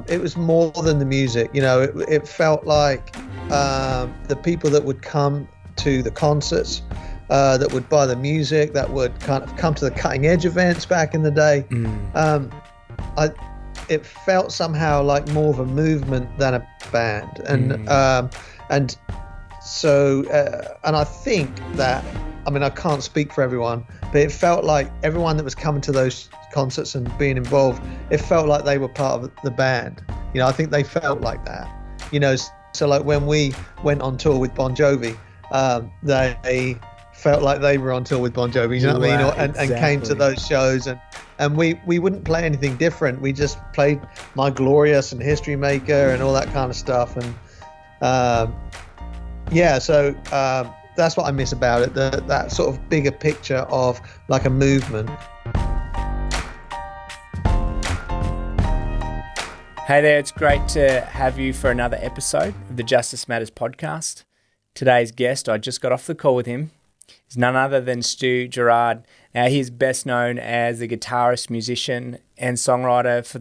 it was more than the music. It felt like the people that would come to the concerts, that would buy the music, that would kind of come to the cutting edge events back in the day. It felt somehow like more of a movement than a band, and I think that, I can't speak for everyone, but it felt like everyone that was coming to those concerts and being involved, it felt like they were part of the band. I think they felt like that. So like when we went on tour with Bon Jovi, they felt like they were on tour with Bon Jovi, you know what I mean? And came to those shows, and we wouldn't play anything different. We just played My Glorious and History Maker and all that kind of stuff. And so that's what I miss about it, that sort of bigger picture of like a movement. Hey there, it's great to have you for another episode of the Justice Matters podcast. Today's guest, I just got off the call with him, is none other than Stu G. Now, he's best known as the guitarist, musician, and songwriter for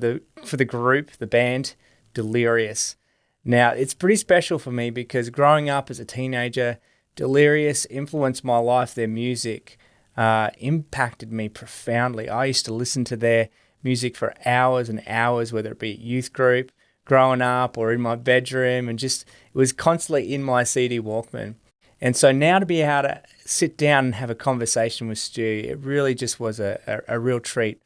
the group, the band, Delirious. Now, it's pretty special for me because growing up as a teenager, Delirious influenced my life. Their music impacted me profoundly. I used to listen to their music for hours and hours, whether it be youth group, growing up, or in my bedroom, and just it was constantly in my CD Walkman. And so now to be able to sit down and have a conversation with Stu, it really just was a real treat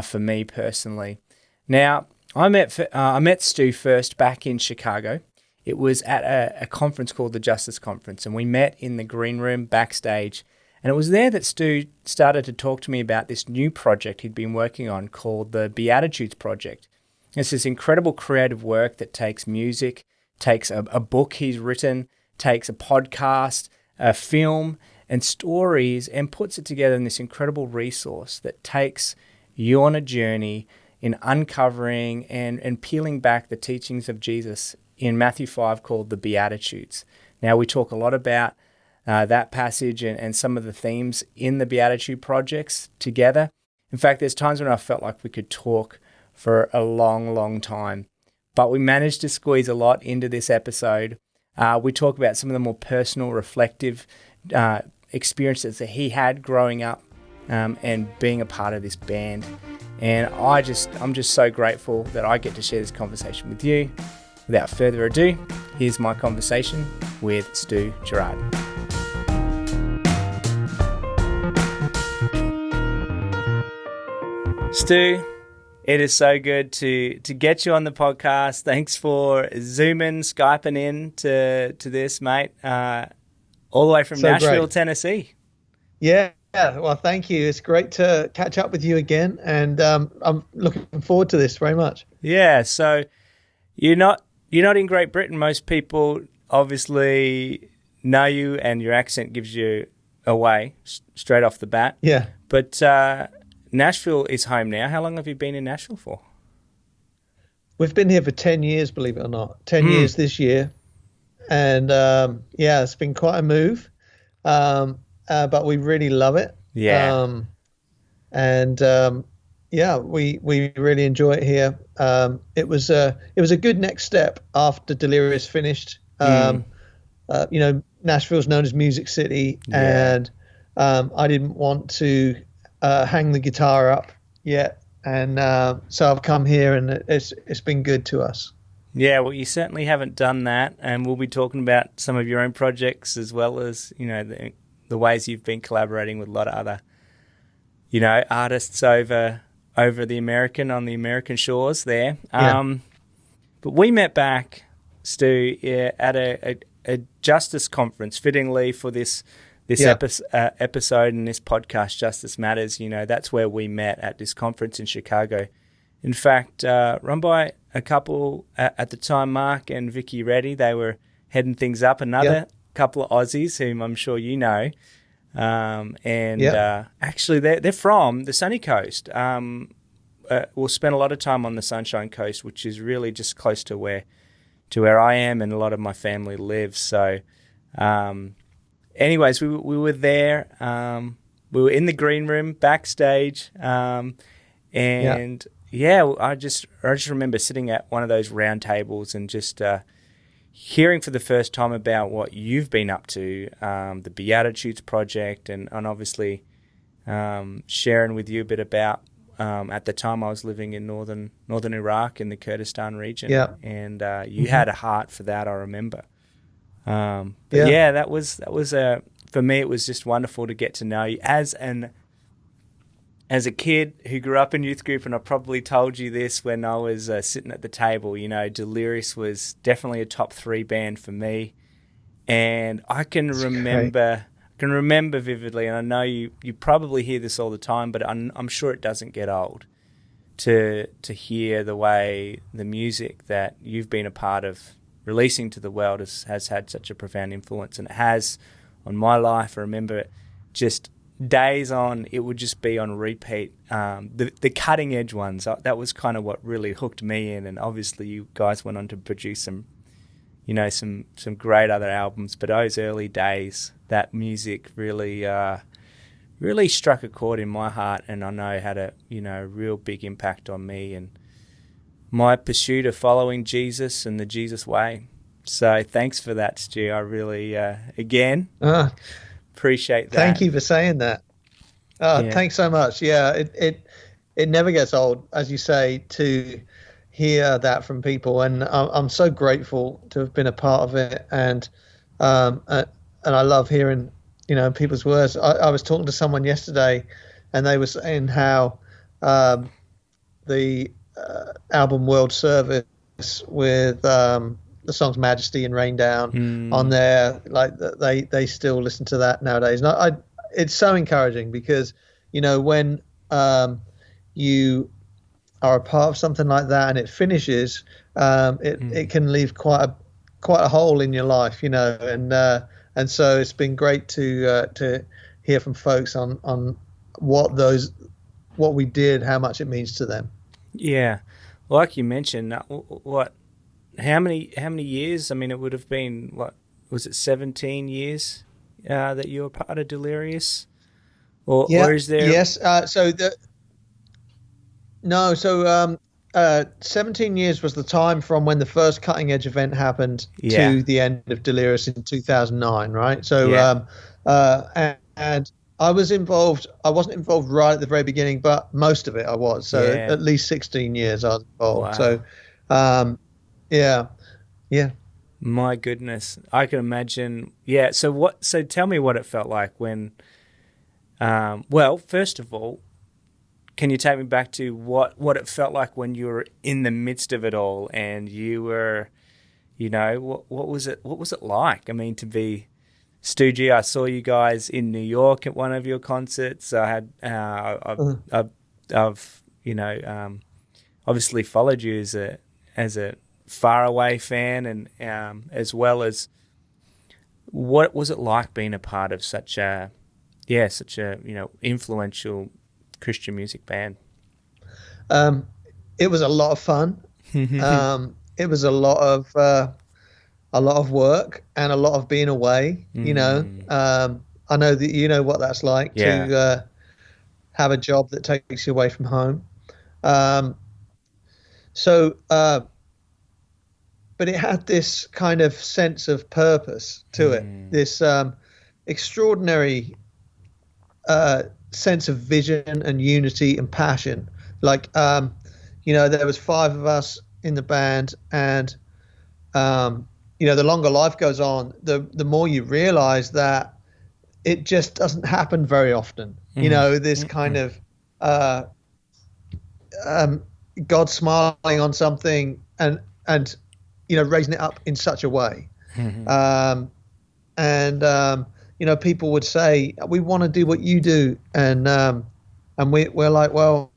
for me personally. Now, I met Stu first back in Chicago. It was at a conference called the Justice Conference, and we met in the green room backstage. And it was there that Stu started to talk to me about this new project he'd been working on called the Beatitudes Project. It's this incredible creative work that takes music, takes a book he's written, takes a podcast, a film, and stories, and puts it together in this incredible resource that takes you on a journey in uncovering and peeling back the teachings of Jesus in Matthew 5 called the Beatitudes. Now, we talk a lot about that passage and some of the themes in the Beatitude projects together. In fact, there's times when I felt like we could talk for a long, long time, but we managed to squeeze a lot into this episode. We talk about some of the more personal, reflective experiences that he had growing up and being a part of this band. And I'm just so grateful that I get to share this conversation with you. Without further ado, here's my conversation with Stu G. Stu, it is so good to get you on the podcast. Thanks for Zooming, Skyping in to this, mate, all the way from Nashville, great. Tennessee. Yeah, well, thank you. It's great to catch up with you again, and I'm looking forward to this very much. Yeah, so you're not in Great Britain. Most people obviously know you, and your accent gives you away straight off the bat. Yeah. But Nashville is home now. How long have you been in Nashville for? We've been here for 10 years, believe it or not. 10 years this year. And it's been quite a move. But we really love it. Yeah. We really enjoy it here. It was a good next step after Delirious finished. Nashville's known as Music City, and I didn't want to hang the guitar up yet, and so I've come here, and it's been good to us. Yeah, well, you certainly haven't done that, and we'll be talking about some of your own projects as well as the ways you've been collaborating with a lot of other artists over on the American shores there. But we met back, Stu, at a justice conference, fittingly for this episode and this podcast, Justice Matters. That's where we met, at this conference in Chicago. In fact, run by a couple at the time, Mark and Vicky Reddy. They were heading things up. Another couple of Aussies whom I'm sure you know. Actually, they're from the sunny coast. We'll spend a lot of time on the Sunshine Coast, which is really just close to where I am and a lot of my family lives. So, anyways, we were there. We were in the green room backstage, yeah, I just remember sitting at one of those round tables and just hearing for the first time about what you've been up to, the Beatitudes Project, and obviously sharing with you a bit about. At the time, I was living in northern Iraq in the Kurdistan region, Yeah. and you had a heart for that. I remember. That was for me. It was just wonderful to get to know you as a kid who grew up in youth group, and I probably told you this when I was sitting at the table. You know, Delirious was definitely a top 3 band for me, and I can remember vividly, and I know you probably hear this all the time, but I'm sure it doesn't get old to hear the way the music that you've been a part of releasing to the world has had such a profound influence, and it has on my life. I remember just days on, it would just be on repeat. The cutting edge ones, that was kind of what really hooked me in, and obviously you guys went on to produce some great other albums, but those early days, that music really struck a chord in my heart, and I know had a real big impact on me and my pursuit of following Jesus and the Jesus way. So thanks for that, Stu. I really again appreciate that. Thank you for saying that. Thanks so much. Yeah, it never gets old, as you say, to hear that from people, and I'm so grateful to have been a part of it, and I love hearing people's words. I was talking to someone yesterday, and they were saying how the album World Service with the songs Majesty and Rain Down on there, like they still listen to that nowadays, and it's so encouraging, because when you are a part of something like that and it finishes, it can leave quite a hole in your life, and so it's been great to hear from folks on what we did, how much it means to them. Yeah, like you mentioned, how many years? I mean, it would have been, what was it, 17 years that you were part of Delirious, or is there? Yes. 17 years was the time from when the first Cutting Edge event happened to the end of Delirious in 2009, right? So, and I was involved. I wasn't involved right at the very beginning, but most of it I was. So at least 16 years I was involved. Wow. So, yeah. My goodness, I can imagine. Yeah. So tell me what it felt like when. Well, first of all, can you take me back to what it felt like when you were in the midst of it all, and you were, what was it like? I mean, to be Stu G, I saw you guys in New York at one of your concerts. I had, I've obviously followed you as a faraway fan, and as well as what was it like being a part of such a influential Christian music band? It was a lot of fun. It was a lot of work and a lot of being away. I know that you know what that's like to have a job that takes you away from home. But it had this kind of sense of purpose to it. This extraordinary sense of vision and unity and passion. Like, there was 5 of us in the band, and the longer life goes on, the more you realize that it just doesn't happen very often. This kind of God smiling on something and raising it up in such a way. People would say, we want to do what you do. And we're like, well,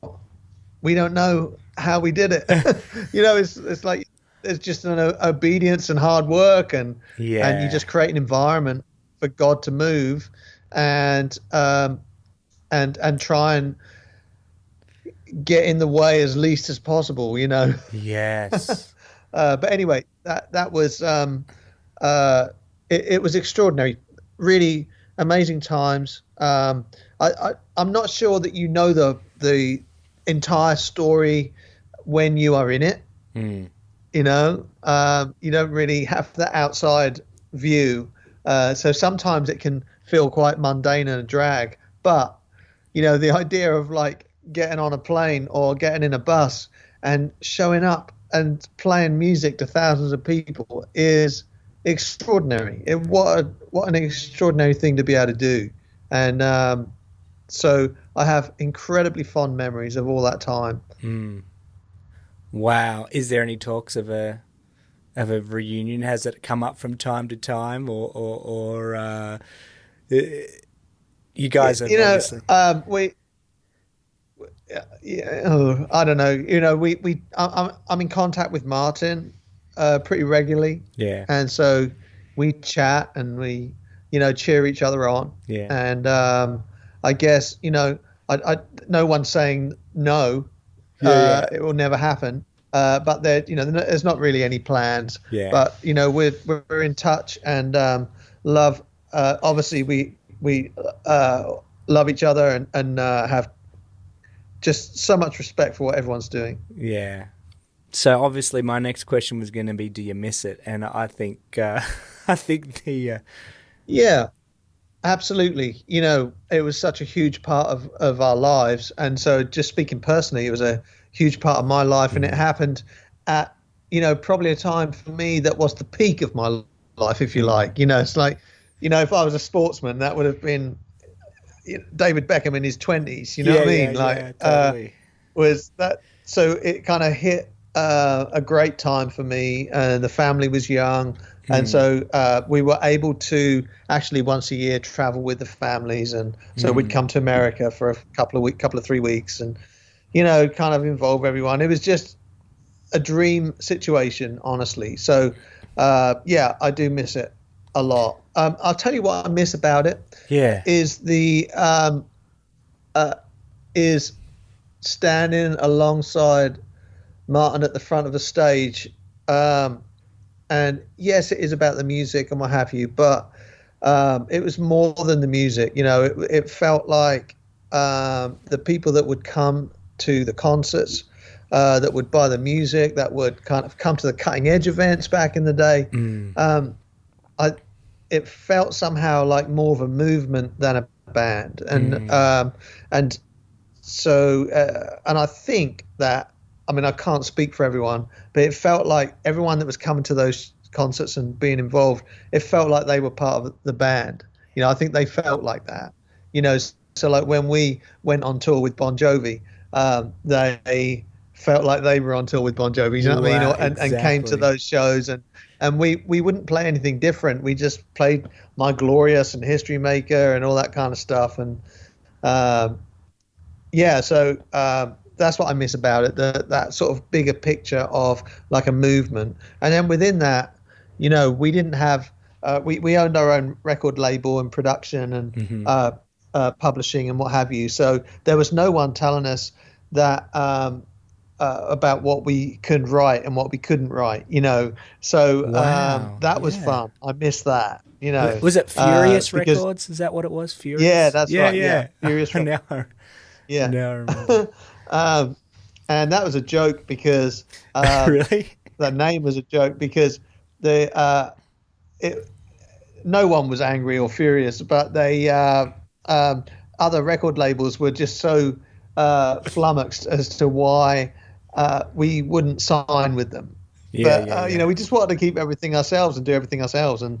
we don't know how we did it. It's like, it's just an obedience and hard work, and you just create an environment for God to move, and try and get in the way as least as possible, Yes. But anyway, that was, it was extraordinary. Really amazing times. I'm not sure that the entire story when you are in it. Mm. You know, you don't really have the outside view. So sometimes it can feel quite mundane and a drag. But, you know, the idea of like getting on a plane or getting in a bus and showing up and playing music to thousands of people is extraordinary. What an extraordinary thing to be able to do. And so I have incredibly fond memories of all that time. Mm. Wow. Is there any talks of a reunion? Has it come up from time to time, or you guys have You know, obviously. I don't know. You know, I'm in contact with Martin pretty regularly. Yeah. And so we chat and we, you know, cheer each other on. Yeah. And I guess, you know, I no one's saying no. Yeah. It will never happen. But there, you know, there's not really any plans. Yeah. But you know, we're in touch and love. Obviously, we love each other and have just so much respect for what everyone's doing. Yeah. So obviously, my next question was going to be, do you miss it? And I think the Yeah, absolutely. You know, it was such a huge part of our lives. And so just speaking personally, it was a huge part of my life. And it happened at, you know, probably a time for me that was the peak of my life, if you like. You know, it's like, you know, if I was a sportsman, that would have been David Beckham in his 20s. You know what I mean? Totally. Was that, so it kind of hit a great time for me, and the family was young. And so we were able to actually once a year travel with the families. And so we'd come to America for a couple of 3 weeks and, you know, kind of involve everyone. It was just a dream situation, honestly. So, yeah, I do miss it a lot. I'll tell you what I miss about it. Yeah. Is is standing alongside Martin at the front of the stage. And yes, it is about the music and what have you, but it was more than the music. You know, it felt like the people that would come to the concerts, that would buy the music, that would kind of come to the cutting edge events back in the day. It felt somehow like more of a movement than a band. And so I think that, I mean, I can't speak for everyone, but it felt like everyone that was coming to those concerts and being involved, it felt like they were part of the band. You know, I think they felt like that. You know, so like when we went on tour with Bon Jovi, they felt like they were on tour with Bon Jovi. You know what I mean? And came to those shows, and we wouldn't play anything different. We just played My Glorious and History Maker and all that kind of stuff. And yeah, so that's what I miss about it, that sort of bigger picture of like a movement. And then within that, you know, we didn't have, we owned our own record label and production and publishing and what have you. So there was no one telling us that about what we could write and what we couldn't write, you know. So that was fun. I miss that, you know. Was it Furious Records? Is that what it was? Furious? Yeah, that's right. Yeah. Furious Records. Yeah. Now I remember. And that was a joke because really, the name was a joke because no one was angry or furious, but they other record labels were just so flummoxed as to why we wouldn't sign with them. You know, we just wanted to keep everything ourselves and do everything ourselves, and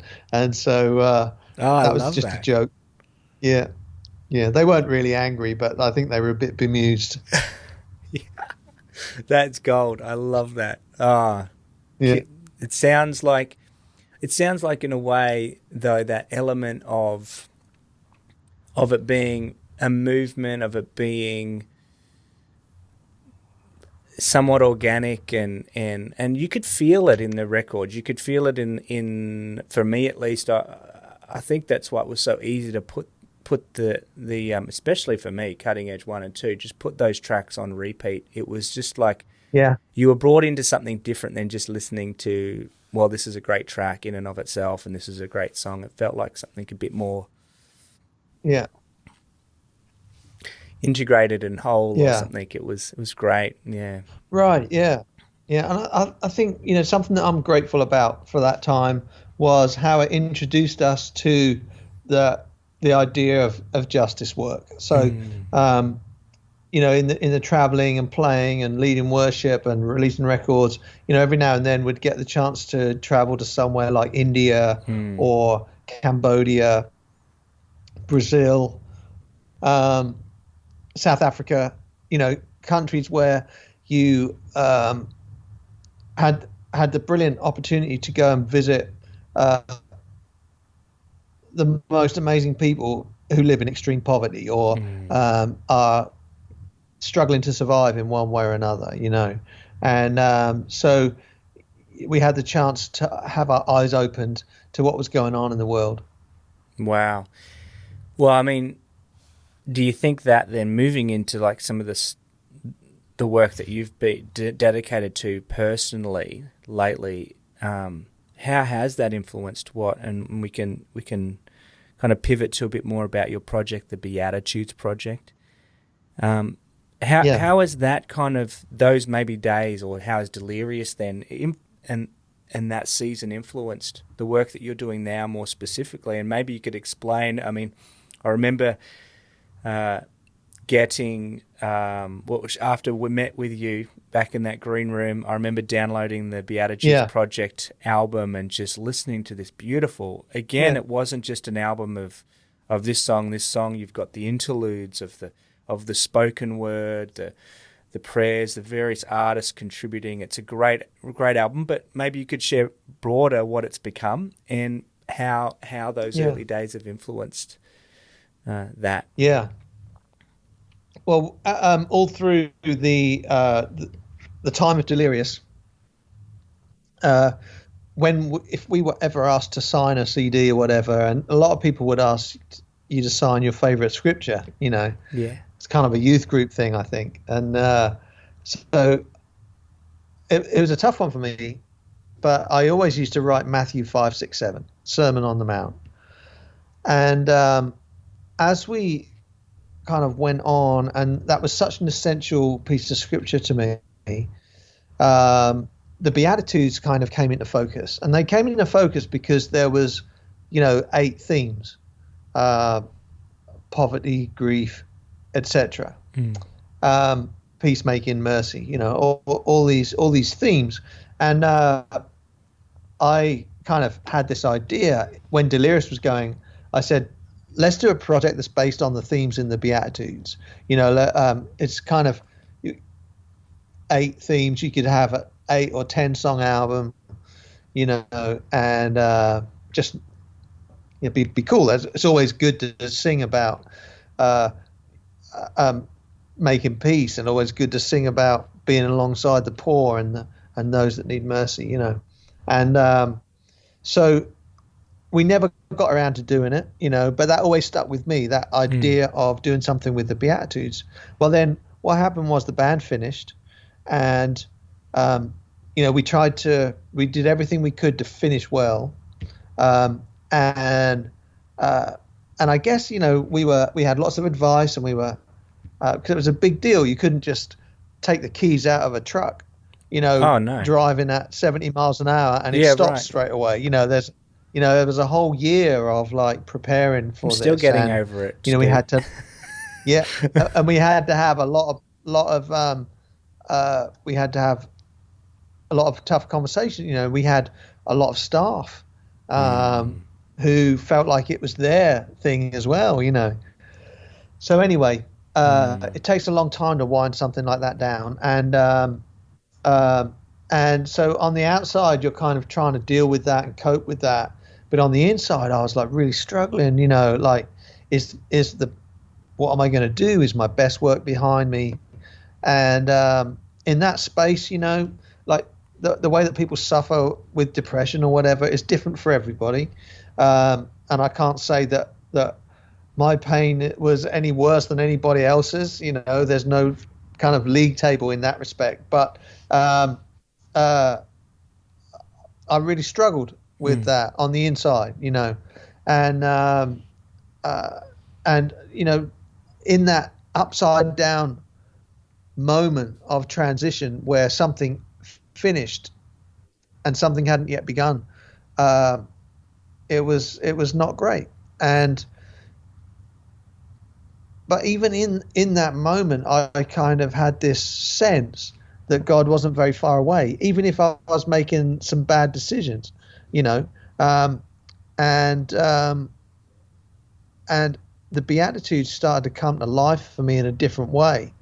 so that was just a joke. Yeah. Yeah, they weren't really angry, but I think they were a bit bemused. Yeah. That's gold. I love that. Yeah. It sounds like in a way though that element of it being a movement, of it being somewhat organic and you could feel it in the records. You could feel it in for me at least. I think that's what was so easy to put the especially for me, Cutting Edge 1 and 2, just put those tracks on repeat. It was just like you were brought into something different than just listening to, well, this is a great track in and of itself and this is a great song. It felt like something a bit more. Yeah. integrated and whole or Yeah. something. It was great. Yeah. Right. Yeah. Yeah. And I think, something that I'm grateful about for that time was how it introduced us to the idea of justice work. So, in the traveling and playing and leading worship and releasing records, every now and then we'd get the chance to travel to somewhere like India or Cambodia, Brazil, South Africa, countries where you had the brilliant opportunity to go and visit the most amazing people who live in extreme poverty or are struggling to survive in one way or another, and so we had the chance to have our eyes opened to what was going on in the world. Wow. Well, I mean, do you think that then moving into like some of the work that you've been dedicated to personally lately, how has that influenced what? And we can kind of pivot to a bit more about your project, the Beatitudes Project. How has that kind of those maybe days, or how has Delirious then and that season influenced the work that you're doing now more specifically? And maybe you could explain. I mean, I remember getting after we met with you back in that green room, I remember downloading the Beatitudes Project album and just listening to this beautiful. Again, it wasn't just an album of this song. You've got the interludes of the spoken word, the prayers, the various artists contributing. It's a great album, but maybe you could share broader what it's become and how those early days have influenced that. Yeah. Well, all through the time of Delirious, if we were ever asked to sign a CD or whatever, and a lot of people would ask you to sign your favorite scripture, it's kind of a youth group thing, I think, and so it was a tough one for me, but I always used to write Matthew 5, 6, 7, Sermon on the Mount, and as we kind of went on, and that was such an essential piece of scripture to me, the Beatitudes kind of came into focus, and they came into focus because there was 8 themes: poverty, grief, etc., peacemaking, mercy, all these themes. And I kind of had this idea when Delirious was going. I said, let's do a project that's based on the themes in the Beatitudes. It's kind of 8 themes. You could have an 8 or 10 song album, and just be cool. It's always good to sing about making peace, and always good to sing about being alongside the poor and those that need mercy. And so we never got around to doing it, but that always stuck with me, that idea of doing something with the Beatitudes. Well, then what happened was the band finished, and, we did everything we could to finish well. And I guess, we had lots of advice, and we were, because it was a big deal. You couldn't just take the keys out of a truck, driving at 70 miles an hour and it stops straight away. There was a whole year of like preparing for this. Still getting over it. We had to, and we had to have a lot of tough conversations. We had a lot of staff who felt like it was their thing as well. So anyway, it takes a long time to wind something like that down, and so on the outside you're kind of trying to deal with that and cope with that. But on the inside, I was like really struggling, like, what am I going to do? Is my best work behind me? And in that space, like the way that people suffer with depression or whatever is different for everybody. And I can't say that my pain was any worse than anybody else's. There's no kind of league table in that respect. But I really struggled with that on the inside, and in that upside down moment of transition where something finished and something hadn't yet begun. It was not great. But even in that moment, I kind of had this sense that God wasn't very far away, even if I was making some bad decisions, and the Beatitudes started to come to life for me in a different way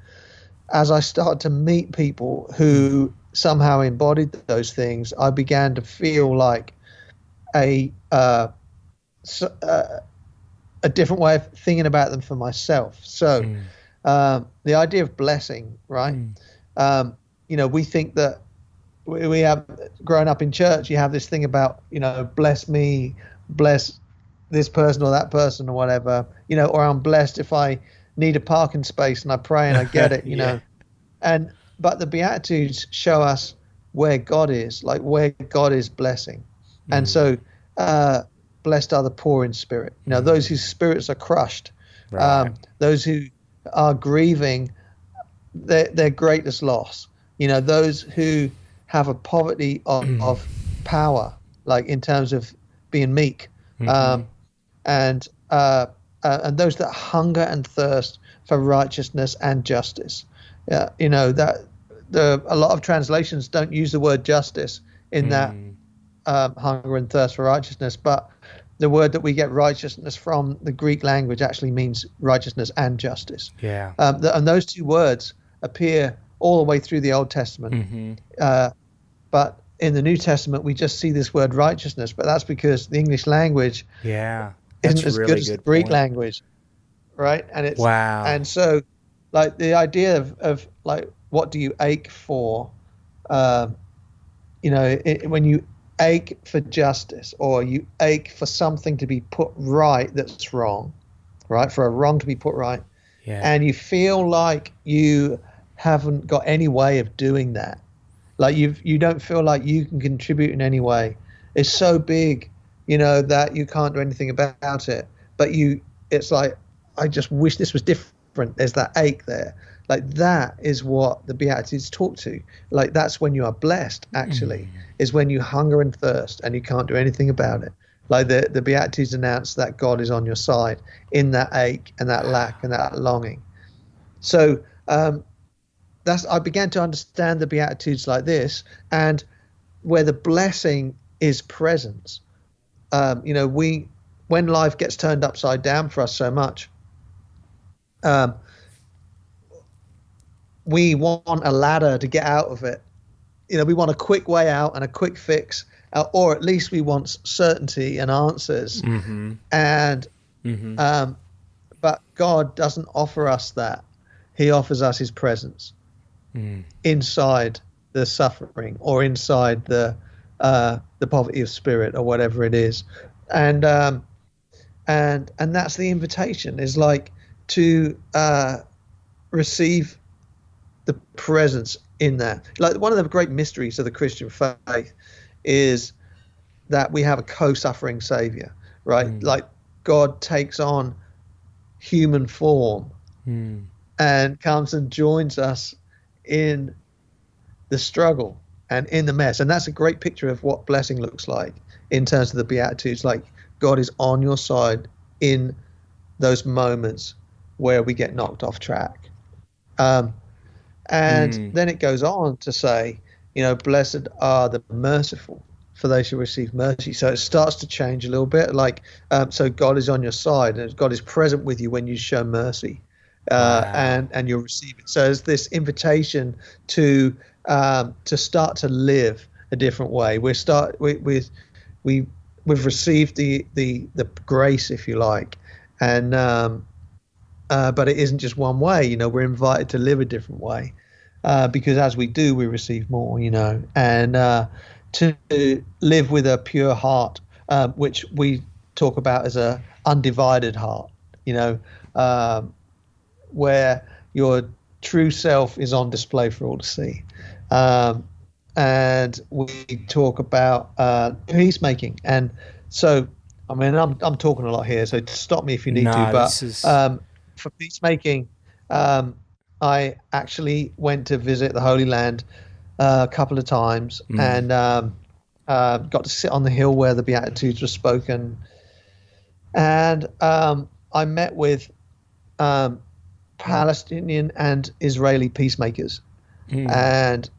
as I started to meet people who somehow embodied those things. I began to feel like a different way of thinking about them for myself. So the idea of blessing, right? We think that we have, grown up in church, you have this thing about, bless me, bless this person or that person or whatever, or I'm blessed if I need a parking space and I pray and I get it, Yeah. But the Beatitudes show us where God is, like where God is blessing. And so, blessed are the poor in spirit, those whose spirits are crushed, Right. those who are grieving their greatest loss, those who have a poverty of power, like in terms of being meek, and those that hunger and thirst for righteousness and justice. Yeah, that a lot of translations don't use the word justice in that hunger and thirst for righteousness, but the word that we get righteousness from, the Greek language, actually means righteousness and justice. Yeah. And those two words appear all the way through the Old Testament. But in the New Testament, we just see this word righteousness, but that's because the English language isn't as really good as the Greek language, right? And it's wow. And so, like, the idea of like, what do you ache for? When you ache for justice, or you ache for something to be put right that's wrong, right? For a wrong to be put right, and you feel like you haven't got any way of doing that, like you don't feel like you can contribute in any way. It's so big, that you can't do anything about it. But it's like, I just wish this was different. There's that ache there. Like, that is what the Beatitudes talk to. Like, that's when you are blessed, actually, is when you hunger and thirst and you can't do anything about it. Like, the Beatitudes announce that God is on your side in that ache and that lack and that longing. So I began to understand the Beatitudes like this, and where the blessing is presence. When life gets turned upside down for us so much, we want a ladder to get out of it. We want a quick way out and a quick fix, or at least we want certainty and answers. But God doesn't offer us that. He offers us his presence inside the suffering, or inside the poverty of spirit, or whatever it is. And that's the invitation, is like to receive the presence in that. Like, one of the great mysteries of the Christian faith is that we have a co-suffering Savior, right? Like, God takes on human form and comes and joins us in the struggle and in the mess. And that's a great picture of what blessing looks like in terms of the Beatitudes. Like, God is on your side in those moments where we get knocked off track. Then it goes on to say, blessed are the merciful, for they shall receive mercy. So it starts to change a little bit. Like, so God is on your side, and God is present with you when you show mercy, and you'll receive it. So there's this invitation to start to live a different way. We've received the grace, if you like, and but it isn't just one way. We're invited to live a different way, because as we do, we receive more. And to live with a pure heart, which we talk about as a undivided heart. Where your true self is on display for all to see. And we talk about peacemaking. And so, I'm talking a lot here, so stop me if you need to. But for peacemaking, I actually went to visit the Holy Land a couple of times, and got to sit on the hill where the Beatitudes were spoken. And I met with Palestinian and Israeli peacemakers, and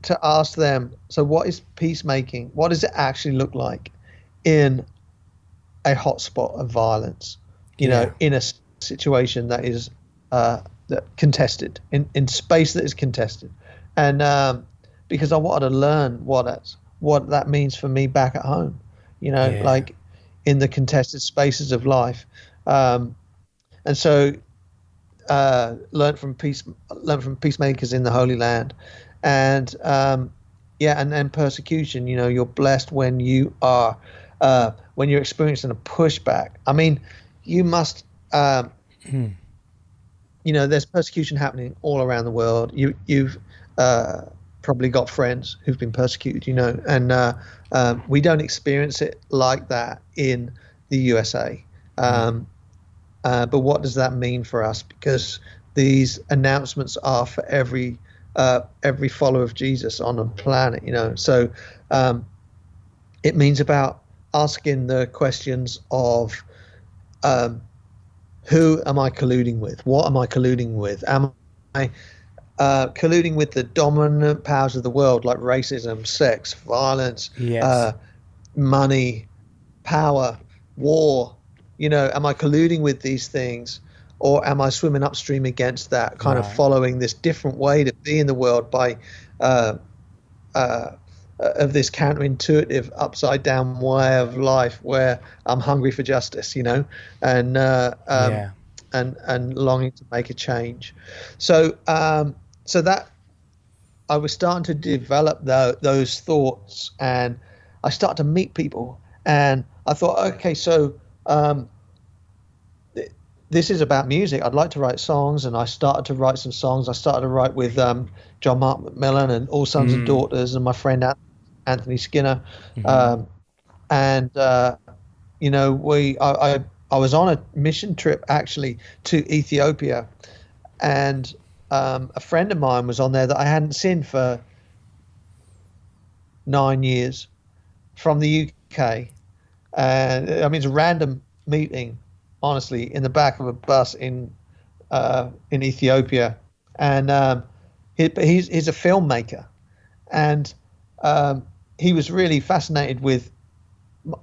to ask them, so what is peacemaking? What does it actually look like in a hotspot of violence? You know, in a situation that is contested, in space that is contested, and because I wanted to learn what that means for me back at home. You know, like in the contested spaces of life, and so learn from peacemakers in the Holy Land, and and persecution. You know, you're blessed when you are when you're experiencing a pushback. I mean, you must you know, there's persecution happening all around the world. You've probably got friends who've been persecuted, you know, and we don't experience it like that in the USA. But what does that mean for us? Because these announcements are for every follower of Jesus on the planet, you know. So it means about asking the questions of who am I colluding with? What am I colluding with? Am I colluding with the dominant powers of the world, like racism, sex, violence, money, power, war? You know, am I colluding with these things, or am I swimming upstream against that, kind of following this different way to be in the world by of this counterintuitive, upside down way of life where I'm hungry for justice, you know, and longing to make a change. So so that I was starting to develop those thoughts, and I started to meet people, and I thought, okay, so this is about music. I'd like to write songs, and I started to write some songs. I started to write with John Mark McMillan and All Sons and Daughters, and my friend Anthony Skinner, and you know, I was on a mission trip actually to Ethiopia, and a friend of mine was on there that I hadn't seen for 9 years, from the UK, and I mean, it's a random meeting, honestly, in the back of a bus in Ethiopia, and he's a filmmaker, and he was really fascinated with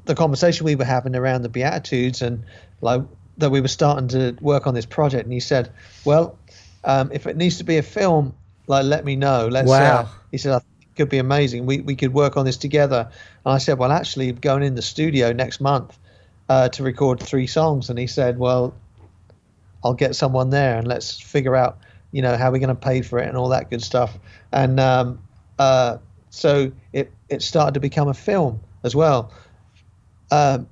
the conversation we were having around the Beatitudes, and like that we were starting to work on this project. And he said, well, if it needs to be a film, like, let me know. He said, I think it could be amazing. We could work on this together. And I said, well, actually, going in the studio next month to record 3 songs. And he said, well, I'll get someone there and let's figure out, you know, how we're going to pay for it and all that good stuff. And so it started to become a film as well. A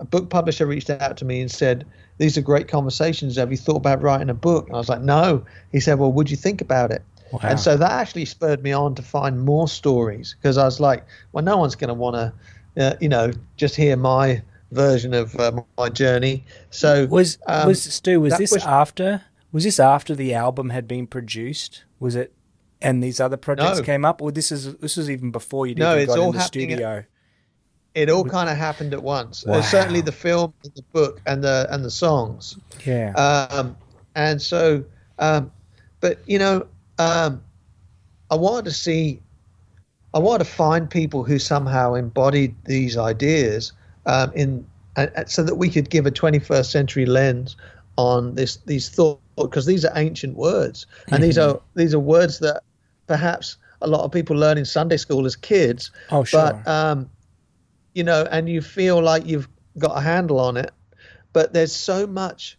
book publisher reached out to me and said, these are great conversations. Have you thought about writing a book? And I was like, no. He said, well, would you think about it? Wow. And so that actually spurred me on to find more stories, because I was like, well, no one's going to want to, you know, just hear my version of my journey. So was this after the album had been produced? Was it, and these other projects came up, or this was even before you'd even got in the studio? It all kind of happened at once. Wow. Certainly the film, the book, and the songs. Yeah. And so, but you know, I wanted to find people who somehow embodied these ideas, so that we could give a 21st century lens on these thoughts, because these are ancient words, and these are words that perhaps a lot of people learn in Sunday school as kids. Oh, sure. But you know, and you feel like you've got a handle on it, but there's so much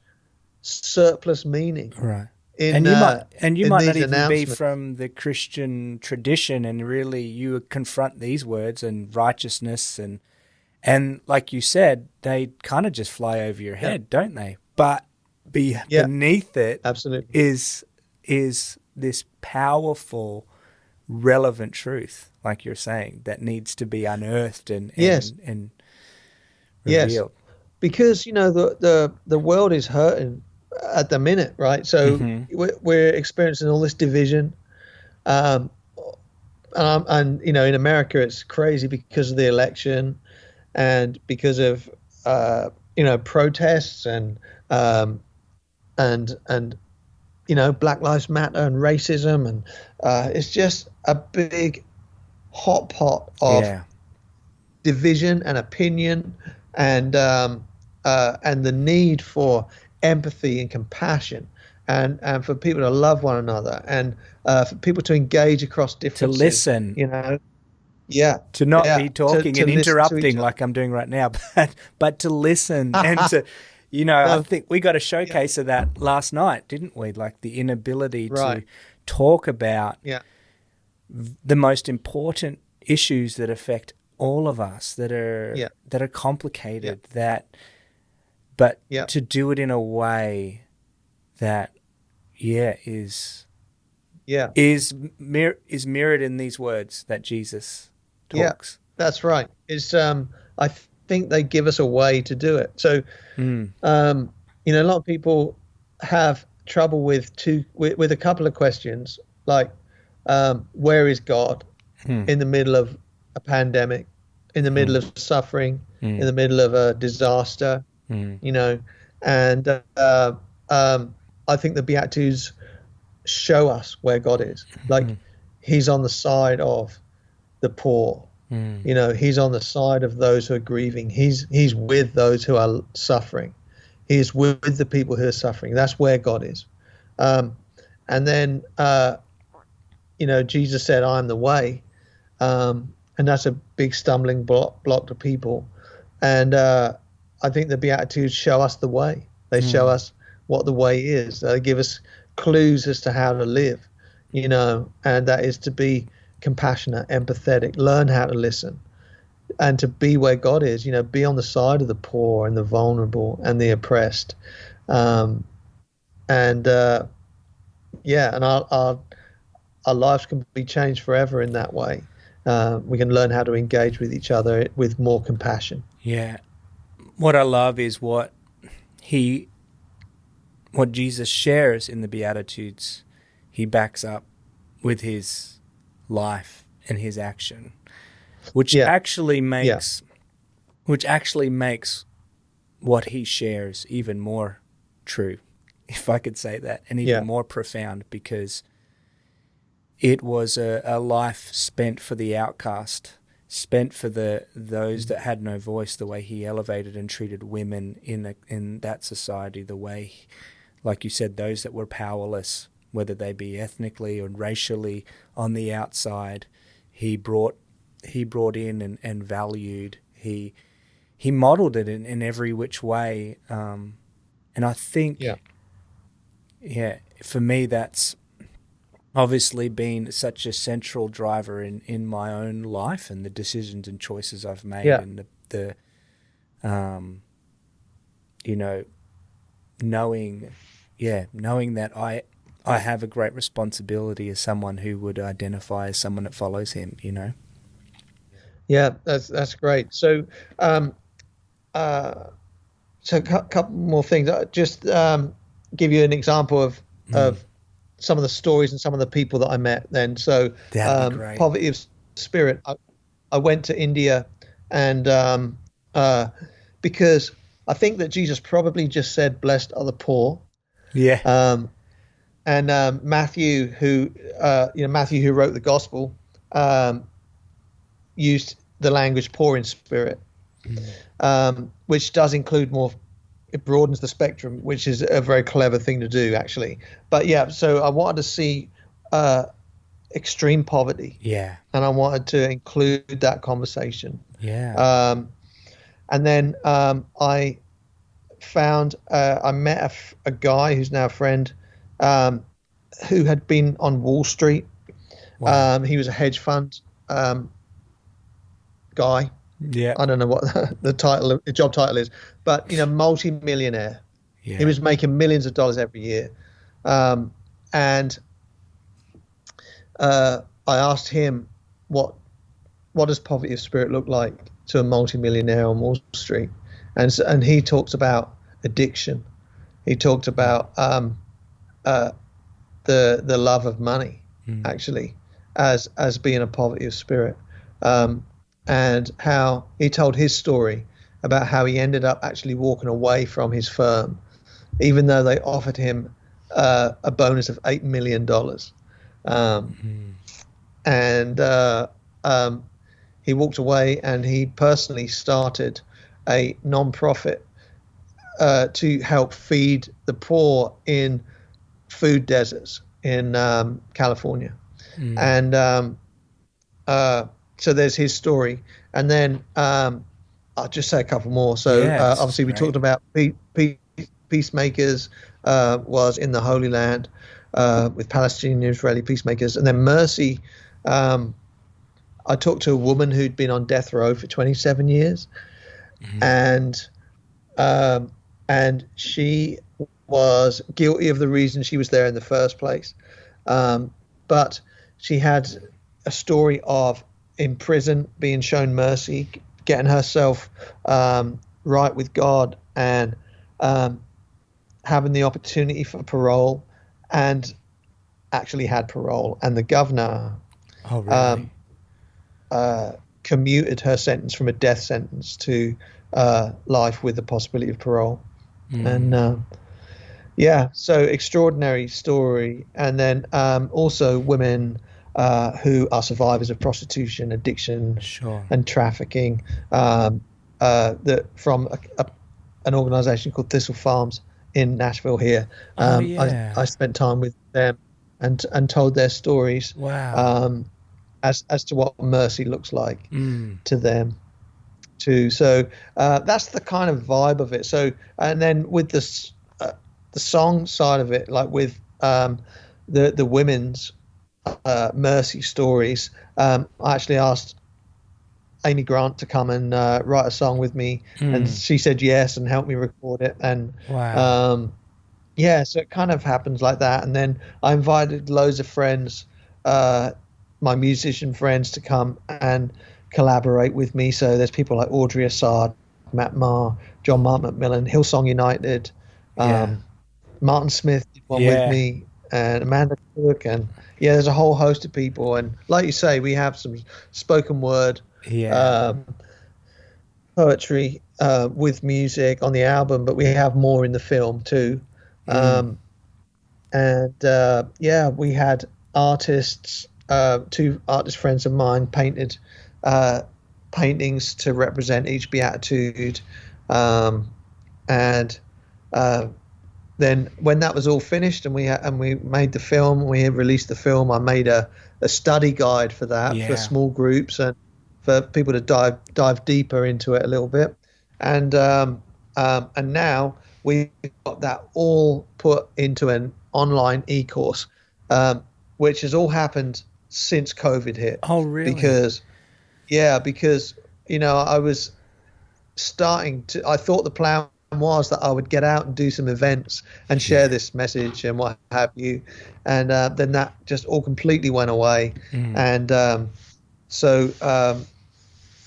surplus meaning. Right. And you might not even be from the Christian tradition, and really you confront these words and righteousness and like you said, they kind of just fly over your head, don't they? But beneath it absolutely is this powerful, relevant truth, like you're saying, that needs to be unearthed and revealed. Yes, because you know the world is hurting at the minute, right? So we're experiencing all this division, and in America it's crazy because of the election and because of protests and Black Lives Matter and racism, and it's just a big hot pot of division and opinion, and the need for empathy and compassion, and for people to love one another, and for people to engage across differences. To listen. To not be talking and interrupting like I'm doing right now, but to listen and to, I think we got a showcase of that last night, didn't we? Like the inability to talk about the most important issues that affect all of us, that are complicated, but to do it in a way that is mirrored in these words that Jesus talks. Yeah, that's right. It's I think they give us a way to do it. So a lot of people have trouble with a couple of questions, like where is God in the middle of a pandemic, in the middle of suffering, in the middle of a disaster, and I think the Beatitudes show us where God is. Like he's on the side of the poor, he's on the side of those who are grieving. He's with those who are suffering. He's with the people who are suffering. That's where God is. And then Jesus said, "I am the way," and that's a big stumbling block to people. And I think the Beatitudes show us the way. They show us what the way is. They give us clues as to how to live, and that is to be compassionate, empathetic, learn how to listen, and to be where God is, be on the side of the poor and the vulnerable and the oppressed. And our lives can be changed forever in that way. We can learn how to engage with each other with more compassion. Yeah. What I love is what Jesus shares in the Beatitudes, he backs up with his life and his action, which actually makes what he shares even more true, if I could say that, and even more profound, because it was a life spent for the outcast, spent for those that had no voice, the way he elevated and treated women in that society, the way, like you said, those that were powerless, whether they be ethnically or racially on the outside, he brought in and valued. He modeled it in every which way. And I think, for me, that's obviously been such a central driver in my own life and the decisions and choices I've made, and the knowing that I have a great responsibility as someone who would identify as someone that follows him, Yeah, that's great. So, so a couple more things. Just give you an example of some of the stories and some of the people that I met then. So, poverty of spirit. I went to India, and because I think that Jesus probably just said, "Blessed are the poor." Yeah. And Matthew, who wrote the gospel, used the language "poor in spirit," which does include more. It broadens the spectrum, which is a very clever thing to do, actually. But so I wanted to see extreme poverty. Yeah. And I wanted to include that conversation. Yeah. And then I found I met a guy who's now a friend, who had been on Wall Street. Wow. He was a hedge fund guy. Yeah. I don't know what the job title is, but multi-millionaire. Yeah. He was making millions of dollars every year. And I asked him what does poverty of spirit look like to a multi-millionaire on Wall Street? And he talks about addiction he talked about the love of money, actually, as being a poverty of spirit, and how he told his story about how he ended up actually walking away from his firm, even though they offered him a bonus of $8 million. And he walked away, and he personally started a non-profit to help feed the poor in food deserts in California. And so there's his story. And then I'll just say a couple more. So obviously we talked about peacemakers, was in the Holy Land with Palestinian and Israeli peacemakers. And then mercy, I talked to a woman who'd been on death row for 27 years. And she was guilty of the reason she was there in the first place. But she had a story of in prison being shown mercy, getting herself right with God, and having the opportunity for parole, and actually had parole. And the governor commuted her sentence from a death sentence to life with the possibility of parole. And so extraordinary story. And then also women who are survivors of prostitution, addiction, and trafficking, that from an organization called Thistle Farms in Nashville here. I spent time with them and told their stories. As to what mercy looks like to them too. So that's the kind of vibe of it. So, and then with the song side of it, like with the women's mercy stories, I actually asked Amy Grant to come and write a song with me, and she said yes and helped me record it. And so it kind of happens like that. And then I invited loads of friends, my musician friends, to come and collaborate with me. So there's people like Audrey Assad, Matt Maher, John Mark McMillan, Hillsong United, Martin Smith did one with me, and Amanda Cook, and there's a whole host of people. And like you say, we have some spoken word poetry with music on the album, but we have more in the film too. We had artists, two artist friends of mine painted paintings to represent each beatitude, then when that was all finished and we made the film, we had released the film, I made a study guide for that, for small groups and for people to dive deeper into it a little bit. And now we've got that all put into an online e-course, which has all happened since COVID hit. Oh, really? Because I was I thought the plan was that I would get out and do some events and share this message and what have you, and then that just all completely went away. And so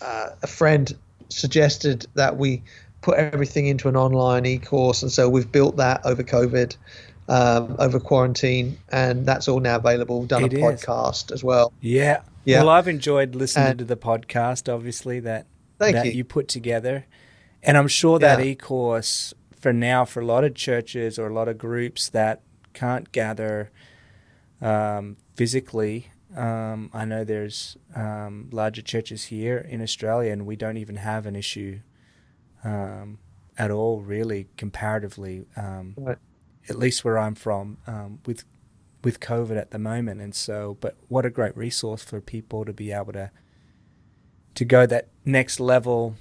a friend suggested that we put everything into an online e-course, and so we've built that over COVID, over quarantine, and that's all now available. We've done a podcast as well. Well, I've enjoyed listening to the podcast, obviously, that you put together. And I'm sure that e-course for now, for a lot of churches or a lot of groups that can't gather physically, I know there's larger churches here in Australia, and we don't even have an issue at all, really, comparatively, at least where I'm from, with COVID at the moment. And so, but what a great resource for people to be able to go that next level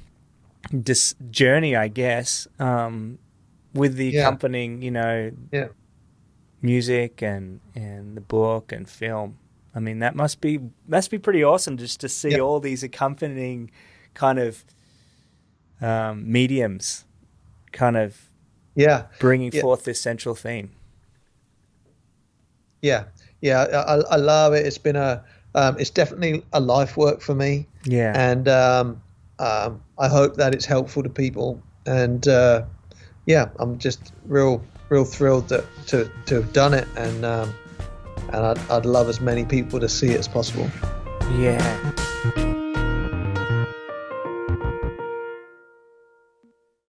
journey, I guess, with the accompanying, music and the book and film. I mean, that must be pretty awesome just to see all these accompanying kind of mediums kind of bringing forth this central theme. I love it. It's been it's definitely a life work for me. And I hope that it's helpful to people. And I'm just real real thrilled to have done it, and I'd love as many people to see it as possible. Yeah.